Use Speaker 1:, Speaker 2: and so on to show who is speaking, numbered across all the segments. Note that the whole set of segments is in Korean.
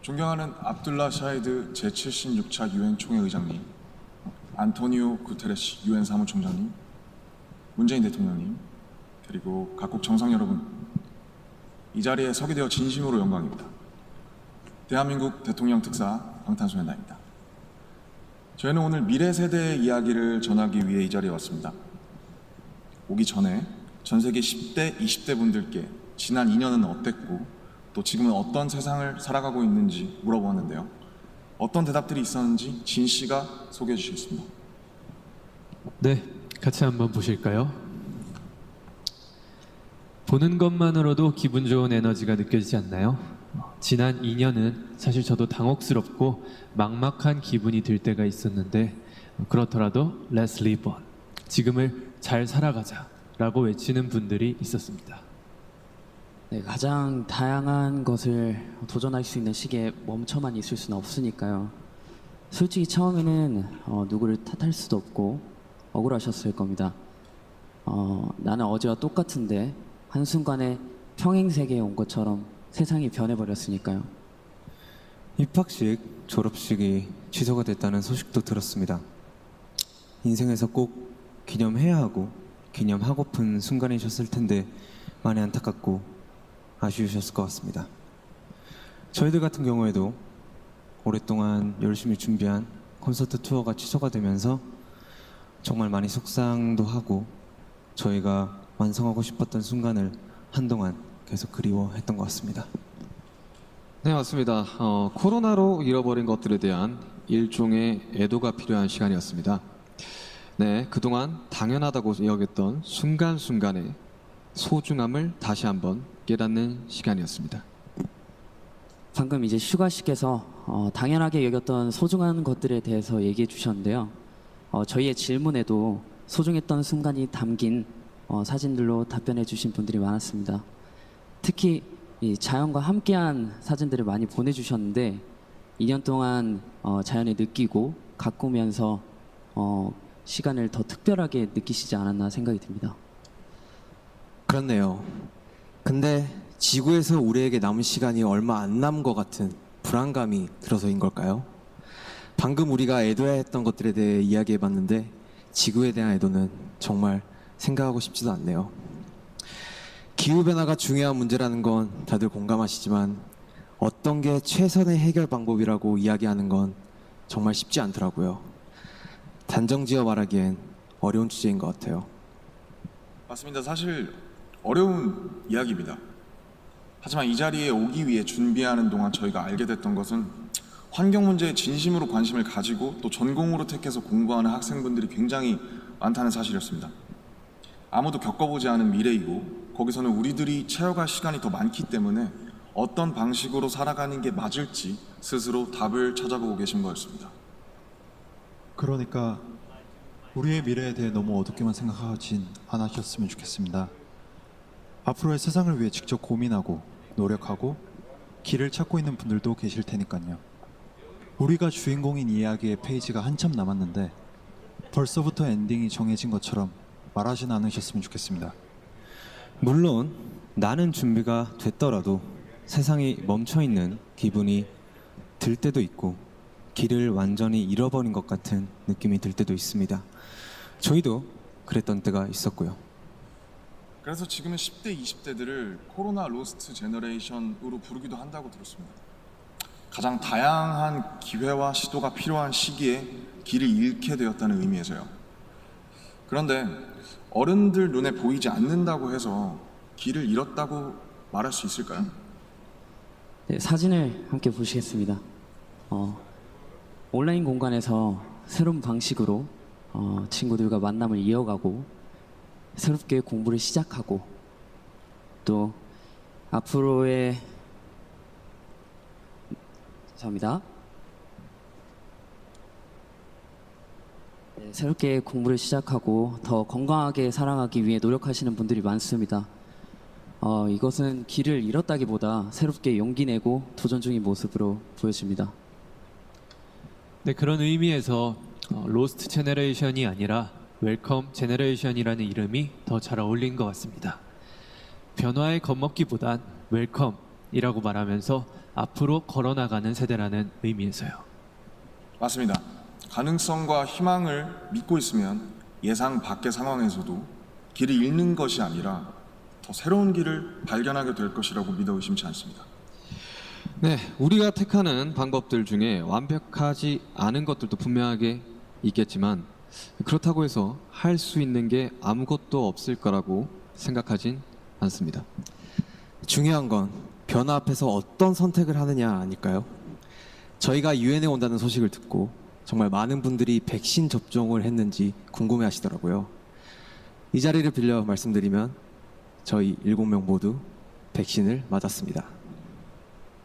Speaker 1: 존경하는 압둘라 샤히드 제76차 유엔 총회 의장님, 안토니오 구테레시 유엔 사무총장님, 문재인 대통령님, 그리고 각국 정상 여러분, 이 자리에 서게 되어 진심으로 영광입니다. 대한민국 대통령 특사 방탄소년단입니다. 저희는 오늘 미래 세대의 이야기를 전하기 위해 이 자리에 왔습니다. 오기 전에 전 세계 10대, 20대 분들께 지난 2년은 어땠고 또 지금은 어떤 세상을 살아가고 있는지 물어보았는데요. 어떤 대답들이 있었는지 진 씨가 소개해 주시겠습니다.
Speaker 2: 네, 같이 한번 보실까요? 보는 것만으로도 기분 좋은 에너지가 느껴지지 않나요? 지난 2년은 사실 저도 당혹스럽고 막막한 기분이 들 때가 있었는데 그렇더라도 Let's live on, 지금을 잘 살아가자 라고 외치는 분들이 있었습니다.
Speaker 3: 네, 가장 다양한 것을 도전할 수 있는 시기에 멈춰만 있을 수는 없으니까요. 솔직히 처음에는 누구를 탓할 수도 없고 억울하셨을 겁니다. 나는 어제와 똑같은데 한순간에 평행세계에 온 것처럼 세상이 변해버렸으니까요.
Speaker 4: 입학식, 졸업식이 취소가 됐다는 소식도 들었습니다. 인생에서 꼭 기념해야 하고 기념하고픈 순간이셨을 텐데 많이 안타깝고 아쉬우셨을 것 같습니다. 저희들 같은 경우에도 오랫동안 열심히 준비한 콘서트 투어가 취소가 되면서 정말 많이 속상도 하고 저희가 완성하고 싶었던 순간을 한동안 계속 그리워했던 것 같습니다.
Speaker 5: 네, 맞습니다. 코로나로 잃어버린 것들에 대한 일종의 애도가 필요한 시간이었습니다. 네, 그동안 당연하다고 여겼던 순간순간의 소중함을 다시 한번 깨닫는 시간이었습니다.
Speaker 3: 방금 이제 슈가 씨께서 당연하게 여겼던 소중한 것들에 대해서 얘기해 주셨는데요. 저희의 질문에도 소중했던 순간이 담긴 사진들로 답변해 주신 분들이 많았습니다. 특히 이 자연과 함께한 사진들을 많이 보내주셨는데 2년 동안 자연을 느끼고 가꾸면서 시간을 더 특별하게 느끼시지 않았나 생각이 듭니다.
Speaker 6: 그렇네요. 근데 지구에서 우리에게 남은 시간이 얼마 안 남은 것 같은 불안감이 들어서인 걸까요? 방금 우리가 애도해야 했던 것들에 대해 이야기해봤는데 지구에 대한 애도는 정말 생각하고 싶지도 않네요. 기후변화가 중요한 문제라는 건 다들 공감하시지만 어떤 게 최선의 해결 방법이라고 이야기하는 건 정말 쉽지 않더라고요. 단정지어 말하기엔 어려운 주제인 것 같아요.
Speaker 1: 맞습니다. 사실 어려운 이야기입니다. 하지만 이 자리에 오기 위해 준비하는 동안 저희가 알게 됐던 것은 환경 문제에 진심으로 관심을 가지고 또 전공으로 택해서 공부하는 학생분들이 굉장히 많다는 사실이었습니다. 아무도 겪어보지 않은 미래이고 거기서는 우리들이 채워갈 시간이 더 많기 때문에 어떤 방식으로 살아가는 게 맞을지 스스로 답을 찾아보고 계신 거였습니다.
Speaker 7: 그러니까 우리의 미래에 대해 너무 어둡게만 생각하진 않으셨으면 좋겠습니다. 앞으로의 세상을 위해 직접 고민하고 노력하고 길을 찾고 있는 분들도 계실 테니까요. 우리가 주인공인 이야기의 페이지가 한참 남았는데 벌써부터 엔딩이 정해진 것처럼 말하진 않으셨으면 좋겠습니다.
Speaker 4: 물론 나는 준비가 됐더라도 세상이 멈춰있는 기분이 들 때도 있고 길을 완전히 잃어버린 것 같은 느낌이 들 때도 있습니다. 저희도 그랬던 때가 있었고요.
Speaker 1: 그래서 지금은 10대, 20대들을 코로나 로스트 제너레이션으로 부르기도 한다고 들었습니다. 가장 다양한 기회와 시도가 필요한 시기에 길을 잃게 되었다는 의미에서요. 그런데 어른들 눈에 보이지 않는다고 해서 길을 잃었다고 말할 수 있을까요?
Speaker 3: 네, 사진을 함께 보시겠습니다. 온라인 공간에서 새로운 방식으로 친구들과 만남을 이어가고 새롭게 공부를 시작하고 또 앞으로의 죄송합니다. 네, 새롭게 공부를 시작하고 더 건강하게 살아가기 위해 노력하시는 분들이 많습니다. 이것은 길을 잃었다기보다 새롭게 용기 내고 도전 중인 모습으로 보여집니다.
Speaker 2: 네, 그런 의미에서 로스트 제너레이션이 아니라 웰컴 제너레이션이라는 이름이 더 잘 어울린 것 같습니다. 변화에 겁먹기보단 웰컴이라고 말하면서 앞으로 걸어나가는 세대라는 의미에서요.
Speaker 1: 맞습니다. 가능성과 희망을 믿고 있으면 예상 밖의 상황에서도 길을 잃는 것이 아니라 더 새로운 길을 발견하게 될 것이라고 믿어 의심치 않습니다.
Speaker 5: 네, 우리가 택하는 방법들 중에 완벽하지 않은 것들도 분명하게 있겠지만 그렇다고 해서 할 수 있는 게 아무것도 없을 거라고 생각하진 않습니다.
Speaker 6: 중요한 건 변화 앞에서 어떤 선택을 하느냐 아닐까요? 저희가 유엔에 온다는 소식을 듣고 정말 많은 분들이 백신 접종을 했는지 궁금해 하시더라고요. 이 자리를 빌려 말씀드리면 저희 7명 모두 백신을 맞았습니다.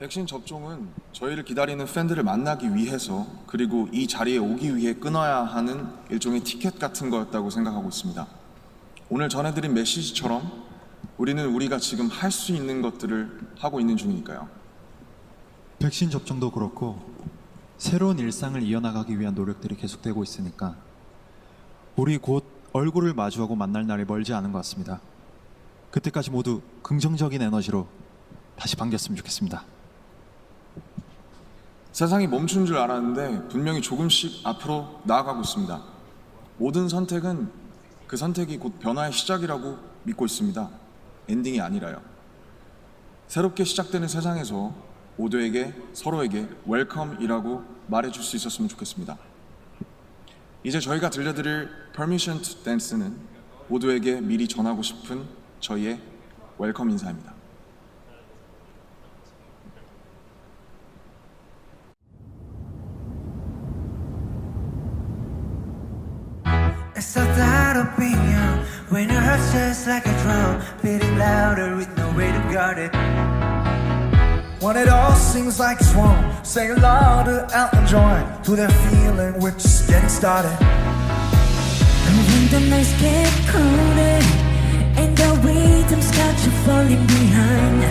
Speaker 1: 백신 접종은 저희를 기다리는 팬들을 만나기 위해서 그리고 이 자리에 오기 위해 끊어야 하는 일종의 티켓 같은 거였다고 생각하고 있습니다. 오늘 전해드린 메시지처럼 우리는 우리가 지금 할 수 있는 것들을 하고 있는 중이니까요.
Speaker 7: 백신 접종도 그렇고 새로운 일상을 이어나가기 위한 노력들이 계속되고 있으니까 우리 곧 얼굴을 마주하고 만날 날이 멀지 않은 것 같습니다. 그때까지 모두 긍정적인 에너지로 다시 반겼으면 좋겠습니다.
Speaker 1: 세상이 멈춘 줄 알았는데 분명히 조금씩 앞으로 나아가고 있습니다. 모든 선택은 그 선택이 곧 변화의 시작이라고 믿고 있습니다. 엔딩이 아니라요. 새롭게 시작되는 세상에서 모두에게 서로에게 웰컴이라고 말해줄 수 있었으면 좋겠습니다. 이제 저희가 들려드릴 Permission to Dance는 모두에게 미리 전하고 싶은 저희의 웰컴 인사입니다.
Speaker 8: It's so that opinion when your heart's just like a drum, beating louder with no way to guard it. When it all seems like it's wrong, say it louder, Elton John. To that feeling, we're just getting started.
Speaker 9: And when the nights get colder and the rhythm's got you falling behind,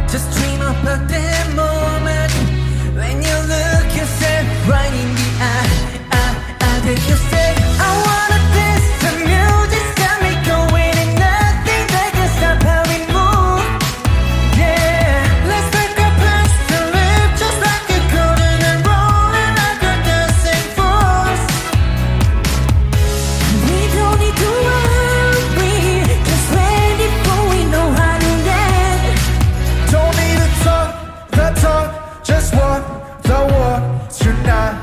Speaker 8: Just dream about that moment when you look yourself right in the eye. Then you say, I wanna dance. The music's got me going and nothing that can stop how we move. Yeah, let's make our plans to live just like a golden and rolling like a dancing fools.
Speaker 9: we don't need to worry, just ready for we know how to end.
Speaker 8: Don't need to talk the talk, just walk the walk tonight.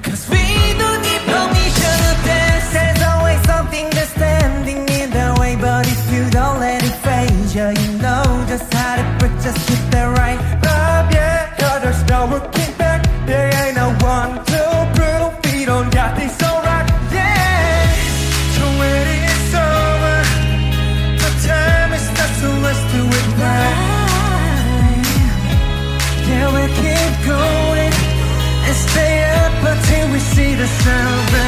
Speaker 8: 'Cause we don't need permission to dance. There's always something that's standing in the way. But if you don't let it phase you, you know just how to break, just hit the right vibe, yeah. Yeah, there's no looking back. There ain't no 1, 2, brutal. We don't got this alright, yeah. So when it's over, the time is not, so let's do it right. Yeah, we'll keep going and stay up until we see the sun.